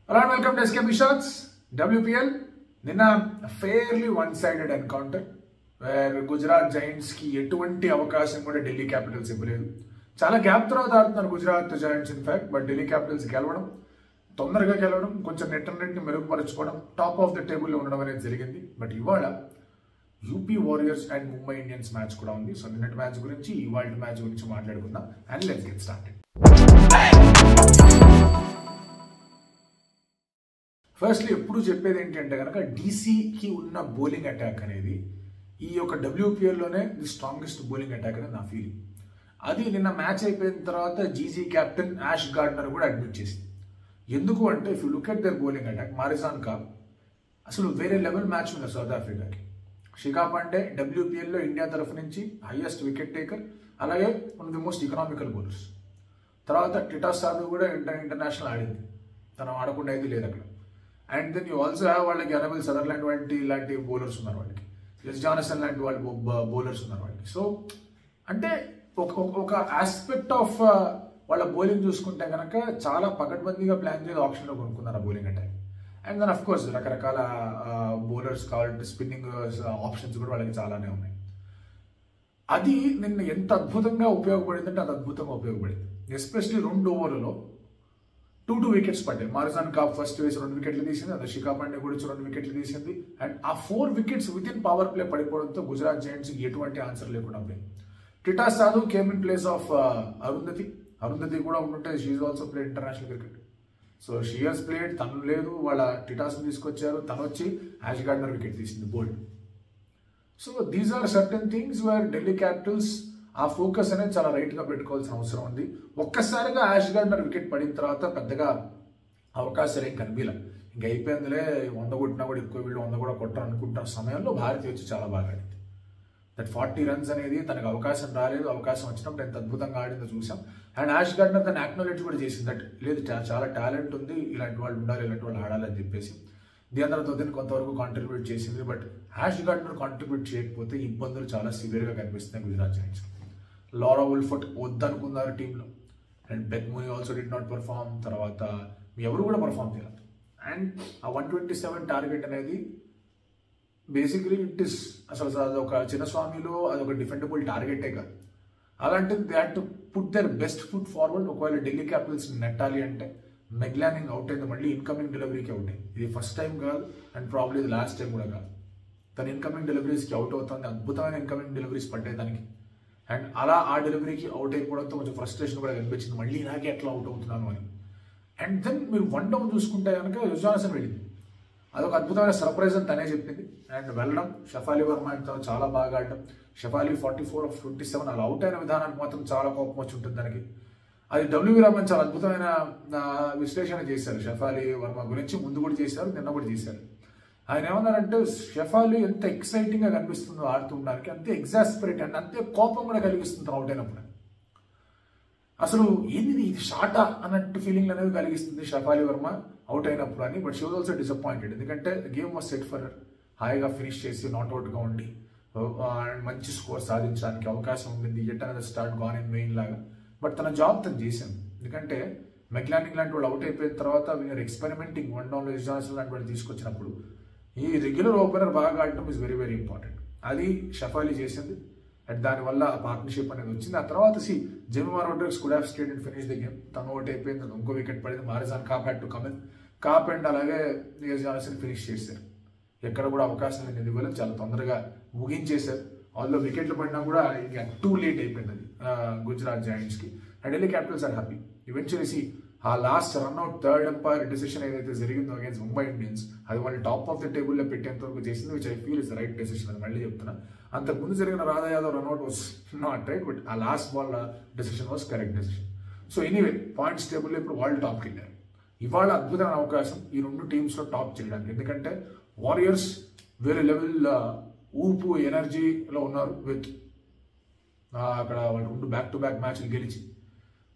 Hello and welcome to SKB Shots. WPL నిన్న fairly one-sided encounter where Gujarat Giants కి ఎటువంటి అవకాశం కూడా ఢిల్లీ క్యాపిటల్స్ ఇవ్వలేదు. చాలా గ్యాప్ తర్వాత ఆడుతున్నారు Gujarat Giants in fact, but Delhi Capitals గెలవడం, తొందరగా గెలవడం, కొంచెం నెట్ ని మెరుగుపరచుకోవడం, టాప్ ఆఫ్ ద టేబుల్ లో ఉండడం అనేది జరిగింది. బట్ ఇవాళ UP warriors and Mumbai Indians match కూడా ఉంది. సో నిన్నటి మ్యాచ్ గురించి, ఇవాళ మ్యాచ్ గురించి మాట్లాడుకుందాం. And let's get started. Firstly ఎప్పుడు చెప్పేది ఏంటంటే కనుక డీసీకి ఉన్న బౌలింగ్ అటాక్ అనేది ఈ యొక్క డబ్ల్యూపీఎల్లోనే ది స్ట్రాంగెస్ట్ బౌలింగ్ అటాక్ అనేది నా ఫీలింగ్. అది నిన్న మ్యాచ్ అయిపోయిన తర్వాత జీజీ కెప్టెన్ యాష్ గార్డ్నర్ కూడా అడ్మిట్ చేసింది. ఎందుకు అంటే if you look at their bowling attack, Marizanne Kapp అసలు వేరే లెవెల్ మ్యాచ్ ఉంది సౌత్ ఆఫ్రికాకి. శిఖా పాండే డబ్ల్యూపీఎల్లో ఇండియా తరఫు నుంచి హైయెస్ట్ వికెట్ టేకర్, అలాగే one of the most economical bowlers. తర్వాత టిటా సాధు కూడా ఇంటర్నేషనల్ ఆడింది, తను ఆడకుండా అయితే లేదు అక్కడ. And then you also have వాళ్ళకి అనబుల్ సదర్లాండ్ వంటి ఇలాంటి బౌలర్స్ ఉన్నారు వాళ్ళకి, ఎస్ జానసన్ లాంటి వాళ్ళు బౌలర్స్ ఉన్నారు వాళ్ళకి. సో అంటే ఒక ఆస్పెక్ట్ ఆఫ్ వాళ్ళ బౌలింగ్ చూసుకుంటే కనుక చాలా పకడ్బందీగా ప్లాన్ చేసి ఆప్షన్లో కొనుక్కున్నారు ఆ bowling attack. And then of course రకరకాల బౌలర్స్ కావాలంటే స్పిన్నింగ్ ఆప్షన్స్ కూడా వాళ్ళకి చాలానే ఉన్నాయి. అది నిన్న ఎంత అద్భుతంగా ఉపయోగపడింది అంటే అంత అద్భుతంగా ఉపయోగపడింది. ఎస్పెషలీ 2 ఓవర్లలో 2 వికెట్స్ పడ్డాయి. మారిజాన్ కాప్ ఫస్ట్ వేసి 2 వికెట్లు తీసింది, అదే శిఖా పాండే కూడా 2 వికెట్లు తీసింది. అండ్ ఆ 4 wickets within power play పడిపోవడంతో గుజరాత్ జైంట్స్ ఎటువంటి ఆన్సర్ లేకుండా పోయింది. Titas Sadhu came in place of Arundhati కూడా ఉంటుంటే she also played international cricket. So she has played, తను లేదు, వాళ్ళ టిటాస్ తీసుకొచ్చారు, తను వచ్చి యాష్ గార్డ్నర్ వికెట్ తీసింది bowled. So these are certain things where Delhi Capitals ఆ ఫోకస్ అనేది చాలా రైట్గా పెట్టుకోవాల్సిన అవసరం ఉంది. ఒక్కసారిగా యాష్ గార్డ్నర్ వికెట్ పడిన తర్వాత పెద్దగా అవకాశాలు ఏం కనిపించలే. ఇంకా అయిపోయిందిలే, 100 కొట్టినా కూడా ఎక్కువ, వీళ్ళు 100 కూడా కొట్టరు అనుకుంటున్న సమయంలో భారతి వచ్చి చాలా బాగా ఆడింది. దట్ 40 రన్స్ అనేది తనకు అవకాశం రాలేదు, అవకాశం వచ్చినప్పుడు ఎంత అద్భుతంగా ఆడిందో చూసాం. అండ్ యాష్ గార్డ్నర్ తను అక్నాలెడ్జ్ కూడా చేసింది, దట్ లేదు చాలా టాలెంట్ ఉంది, ఇలాంటి వాళ్ళు ఉండాలి, ఇలాంటి వాళ్ళు ఆడాలని చెప్పేసి. దీని దీన్ని కొంతవరకు కాంట్రిబ్యూట్ చేసింది. బట్ యాష్ గార్డ్నర్ కాంట్రిబ్యూట్ చేయకపోతే ఇబ్బందులు చాలా సివియర్గా కనిపిస్తున్నాయి గుజరాత్ జైంట్స్. లారా వుల్ఫర్ట్ వద్దనుకున్నారు టీంలో, and Ben మూనీ also did not perform. తర్వాత ఎవరు కూడా పర్ఫామ్ చేయాలి. అండ్ ఆ 127 టార్గెట్ అనేది బేసిక్లీ ఇట్ ఇస్ అసలు అదొక చిన్నస్వామిలో అదొక డిఫెండబుల్ టార్గెటే కాదు. అలాంటిది they had to put there best foot forward. ఒకవేళ ఢిల్లీ క్యాపిటల్స్ నెట్టాలి అంటే మెగ్లానింగ్ అవుట్ అయింది, మళ్ళీ ఇన్కమింగ్ డెలివరీకి అవుట్ అయింది. ఇది ఫస్ట్ టైం కాదు, అండ్ ప్రాబ్లీ ఇది లాస్ట్ టైం కూడా కాదు. తన ఇన్కమింగ్ డెలివరీస్కి అవుట్ అవుతుంది, అద్భుతమైన ఇన్కమింగ్ డెలివరీస్ పడ్డాయి దానికి. అండ్ అలా ఆ డెలివరీకి అవుట్ అయిపోవడంతో కొంచెం ఫ్రస్ట్రేషన్ కూడా కనిపించింది, మళ్ళీ ఇలాగే ఎట్లా అవుట్ అవుతున్నాను అని. అండ్ దెన్ మీరు 1 డౌన్ చూసుకుంటే కనుక యుజానసన్ వెళ్ళింది, అదొక అద్భుతమైన సర్ప్రైజ్ అని తనే చెప్పింది. అండ్ వెళ్ళడం, షఫాలి వర్మ చాలా బాగా ఆడడం. షఫాలి 44 of 27 అలా అవుట్ అయిన విధానానికి మాత్రం చాలా కోపం వచ్చి ఉంటుంది దానికి. అది డబ్ల్యూవి రామన్ చాలా అద్భుతమైన విశ్లేషణ చేశారు షఫాలి వర్మ గురించి, ముందు కూడా చేశారు, నిన్న కూడా చేశారు. ఆయన ఏమన్నారంటే షఫాలి ఎంత ఎక్సైటింగ్గా కనిపిస్తుందో ఆడుతుండడానికి, అంతే ఎగ్జాస్పరేట్ అండ్ అంతే కోపం కూడా కలిగిస్తుంది అవుట్ అయినప్పుడు. అసలు ఏంది ఇది షాటా అన్నట్టు ఫీలింగ్ అనేది కలిగిస్తుంది షఫాలి వర్మ అవుట్ అయినప్పుడు అని. But she was also disappointed, ఎందుకంటే game was set for her. హాయిగా ఫినిష్ చేసి నాట్అవుట్గా ఉండి మంచి స్కోర్ సాధించడానికి అవకాశం ఉండింది. ఎట్ అనేది స్టార్ట్ గాన్ ఇన్ మెయిన్ లాగా. బట్ తన జాబ్ తను చేశాను, ఎందుకంటే మెగ్లానింగ్ లాంటి వాళ్ళు అవుట్ అయిపోయిన తర్వాత వీఆర్ ఎక్స్పెరిమెంటింగ్ 1 డౌన్లో యుజానసన్ లాంటి వాళ్ళు తీసుకొచ్చినప్పుడు ఈ రెగ్యులర్ ఓపెనర్ బాగా ఆడటం ఇస్ వెరీ వెరీ ఇంపార్టెంట్. అది షఫాలి చేసింది, అండ్ దానివల్ల ఆ పార్ట్నర్షిప్ అనేది వచ్చింది. ఆ తర్వాత Jemimah Rodrigues could have stayed and finish the game. తను అవుట్ అయిపోయింది, ఇంకో వికెట్ పడింది, Marizanne Kapp had to come in. Kapp and అలాగే యుజానసన్ ఫినిష్ చేశారు. ఎక్కడ కూడా అవకాశం అనేది ఇవ్వలేదు, చాలా తొందరగా ముగించేశారు. ఆల్లో వికెట్లు పడినా కూడా ఇంకా టూ లేట్ అయిపోయింది అది గుజరాత్ జైంట్స్కి. And Delhi capitals are happy. Eventually ఆ last run out third umpire decision ఏదైతే జరిగిందో అగేన్స్ ముంబై ఇండియన్స్, అది వాళ్ళు టాప్ ఆఫ్ ద టేబుల్లో పెట్టేంత వరకు చేసింది, which I feel is the right decision. అది మళ్ళీ చెప్తున్నా, అంతకుముందు జరిగిన Radha Yadav run out was not right, but ఆ last ball decision was correct decision. So anyway points టేబుల్లో ఇప్పుడు వాళ్ళు టాప్కి వెళ్ళారు. ఇవాళ అద్భుతమైన అవకాశం ఈ 2 టీమ్స్లో టాప్ చేయడానికి, ఎందుకంటే వారియర్స్ వేరే లెవెల్ ఊపు ఎనర్జీలో ఉన్నారు విత్ అక్కడ వాళ్ళు 2 బ్యాక్-టు-బ్యాక్ మ్యాచ్లు గెలిచి.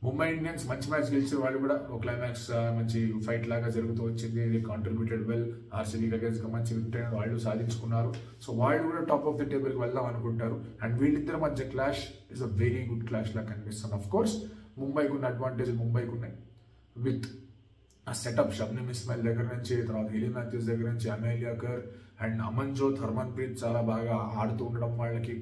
ముంబై ఇండియన్స్ మంచి మ్యాచ్ గెలిచారు, వాళ్ళు కూడా ఒక క్లైమాక్స్ మంచి ఫైట్ లాగా జరుగుతూ వచ్చింది. ఇది కాంట్రిబ్యూటెడ్ వెల్, ఆర్సీబీకి అగేన్స్గా మంచి విక్టరీ వాళ్ళు సాధించుకున్నారు. సో వాళ్ళు కూడా టాప్ ఆఫ్ ద టేబుల్కి వెళ్దాం అనుకుంటారు. అండ్ వీళ్ళిద్దరి మధ్య clash is a very good clash లాగా కనిపిస్తుంది. అఫ్ కోర్స్ ముంబైకి ఉన్న అడ్వాంటేజ్ ముంబైకి ఉన్నాయి విత్ ఆ సెటప్ షబ్నమ్ ఇస్మాయిల్ దగ్గర నుంచి, తర్వాత హెలీ మాథ్యూస్ దగ్గర నుంచి, అమేలియా కర్ అండ్ అమన్జోత్, హర్మన్ప్రీత్ చాలా బాగా ఆడుతూ ఉండడం వాళ్ళకి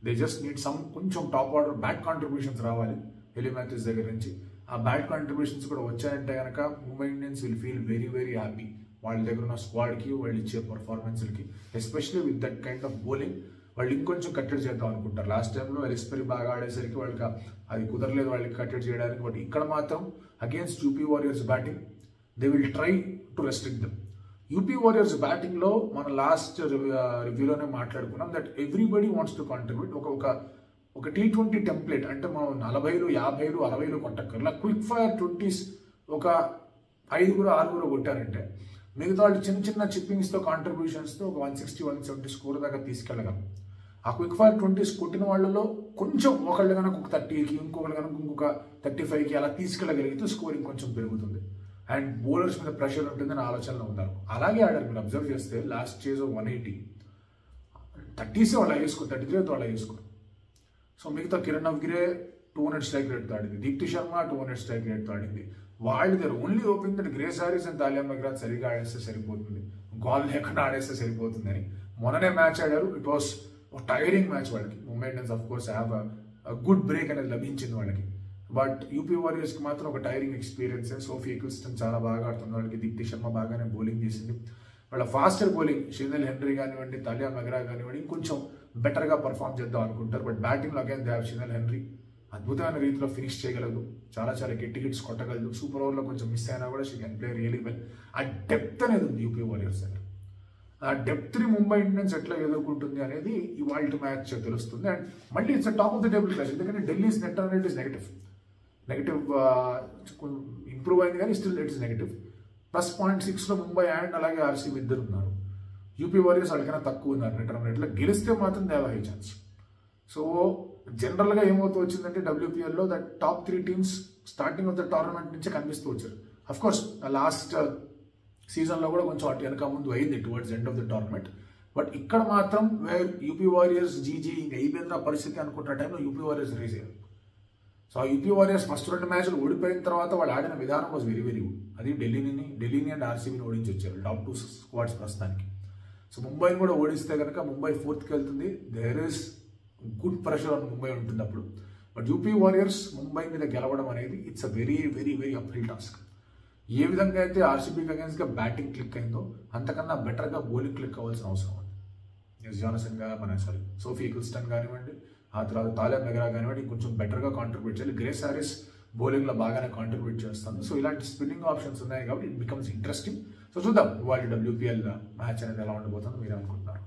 దే జస్ట్ నీడ్ సమ్ కొంచెం టాప్ ఆర్డర్ బ్యాట్ కాంట్రిబ్యూషన్స్ రావాలి హెలీ మాథ్యూస్ దగ్గర నుంచి. ఆ బ్యాట్ కాంట్రిబ్యూషన్స్ కూడా వచ్చాయంటే కనుక Mumbai Indians will feel very very happy వాళ్ళ దగ్గర ఉన్న స్క్వాడ్కి, వాళ్ళు ఇచ్చే పర్ఫార్మెన్స్లకి, especially with that kind of bowling. వాళ్ళు ఇంకొంచెం కట్టడి చేద్దాం అనుకుంటారు. లాస్ట్ టైంలో ఎలిస్పెరీ బాగా ఆడేసరికి వాళ్ళకి అది కుదరలేదు వాళ్ళకి కట్టడి చేయడానికి. బట్ ఇక్కడ మాత్రం against UP Warriors batting they will try to restrict them. UP Warriors బ్యాటింగ్లో మన లాస్ట్ రివ్యూలోనే మాట్లాడుకున్నాం that everybody wants to contribute. ఒక T20 టెంప్లెట్ అంటే మనం 40లు 50లు 60లు కొట్టక్కర్లా, క్విక్ ఫైర్ 20s ఒక 5-6 కొట్టారంటే మిగతా వాళ్ళు చిన్న చిన్న చిప్పింగ్స్తో కాంట్రిబ్యూషన్స్తో ఒక 160-170 స్కోర్ దాకా తీసుకెళ్ళగలం. ఆ క్విక్ ఫైర్ 20s కొట్టిన వాళ్ళలో కొంచెం ఒకళ్ళు కనుక ఒక 30కి, ఇంకొకళ్ళు కనుక ఇంకొక 35కి అలా తీసుకెళ్ళగలిగితే స్కోరింగ్ కొంచెం పెరుగుతుంది అండ్ బౌలర్స్ మీద ప్రెషర్ ఉంటుందని ఆలోచనలో ఉన్నారు. అలాగే ఆడారు. మీరు అబ్జర్వ్ చేస్తే లాస్ట్ చేజ్ 180 30s వాళ్ళు వేసుకోరు, 33 వాళ్ళు వేసుకోరు. సో మిగతా కిరణ్ నవ్గిరే 200 స్ట్రైక్ రేట్తో ఆడింది, దీప్తి శర్మ 200 స్ట్రైక్ రేట్తో ఆడింది. వాళ్ళు దగ్గర only open that Grace Harris and Tahlia McGrath సరిగా ఆడేస్తే సరిపోతుంది, గోల్ లేకుండా ఆడేస్తే సరిపోతుందని మొన్ననే మ్యాచ్ ఆడారు. ఇట్ వాస్ టైరింగ్ మ్యాచ్ వాళ్ళకి. Mumbai Indians of course have good break అనేది లభించింది వాళ్ళకి. బట్ యూపీ వారియర్స్కి మాత్రం ఒక టైరింగ్ ఎక్స్పీరియన్స్. సోఫీ ఎకిల్స్టన్ చాలా బాగా ఆడుతుంది వాళ్ళకి, దీప్తి శర్మ బాగానే బౌలింగ్ చేసింది. వాళ్ళ ఫాస్టర్ బౌలింగ్ షెజల్ హెన్రీ కానివ్వండి, తాలియా మెగ్రా కానివ్వండి ఇంకొంచెం బెటర్గా పర్ఫామ్ చేద్దాం అనుకుంటారు. బట్ బ్యాటింగ్లో again they have Chinelle Henry, అద్భుతమైన రీతిలో ఫినిష్ చేయగలదు, చాలా గట్టి హిట్స్ కొట్టగలదు. సూపర్ ఓవర్లో కొంచెం మిస్ అయినా కూడా she can play really well. ఆ డెప్త్ అనేది ఉంది యూపీ వారియర్స్ దగ్గర. ఆ డెప్త్ని ముంబై ఇండియన్స్ ఎట్లా ఎదుర్కొంటుంది అనేది ఇవాళ మ్యాచ్ తెలుస్తుంది. అండ్ మళ్ళీ it's top of the table clash, ఎందుకంటే Delhi's net run rate is negative improve అయింది కానీ స్టిల్ ఇట్ ఇస్ నెగటివ్. +0.6లో ముంబై అండ్ అలాగే ఆర్సీబీ ఇద్దరు ఉన్నారు. యూపీ వారియర్స్ వాళ్ళకైనా తక్కువ ఉన్నారు నెట్ రన్ రేట్లో. గెలిస్తే మాత్రం they have high chance. So జనరల్గా ఏమవుతూ వచ్చిందంటే WPLలో that top 3 teams starting of the tournament నుంచే కనిపిస్తూ వచ్చారు. అఫ్కోర్స్ లాస్ట్ సీజన్లో కూడా కొంచెం అటు వెనక ముందు అయింది towards end of the tournament. But ఇక్కడ మాత్రం యూపీ వారియర్స్ జీజీ ఇంకా అయిపోయింది పరిస్థితి అనుకుంటున్న టైంలో యూపీ వారియర్స్ రేస్ అయ్యారు. సో ఆ యూపీ వారియర్స్ ఫస్ట్ 2 మ్యాచ్లు ఓడిపోయిన తర్వాత వాళ్ళు ఆడిన విధానం వాజ్ వెరీ వెరీ గుడ్. అది ఢిల్లీని అండ్ ఆర్సీబీని ఓడించి వచ్చారు టాప్ 2 స్క్వాడ్స్ ప్రస్తుతానికి. సో ముంబైని కూడా ఓడిస్తే కనుక ముంబై 4th వెళ్తుంది. There is good pressure on Mumbai ఉంటుంది అప్పుడు. బట్ యూపీ వారియర్స్ ముంబై మీద గెలవడం అనేది it's a very very very uphill task. ఏ విధంగా అయితే ఆర్సీబీకి అగేన్స్ట్గా బ్యాటింగ్ క్లిక్ అయిందో అంతకన్నా బెటర్గా బౌలింగ్ క్లిక్ అవ్వాల్సిన అవసరం ఉంది. జానసన్ సోఫీ ఎకిల్స్టన్ కానివ్వండి, ఆ తర్వాత తాలియా మెగ్రా కానివ్వండి కొంచెం బెటర్గా కాంట్రిబ్యూట్ చేయాలి. గ్రేస్ హారిస్ బౌలింగ్లో బాగానే కాంట్రిబ్యూట్ చేస్తుంది. సో ఇలాంటి స్పిన్నింగ్ ఆప్షన్స్ ఉన్నాయి కాబట్టి ఇట్ బికమ్స్ ఇంట్రెస్టింగ్. సో చూద్దాం ఇవాళ WPL మ్యాచ్ అనేది ఎలా ఉండబోతుందో మీరు అనుకుంటున్నారు.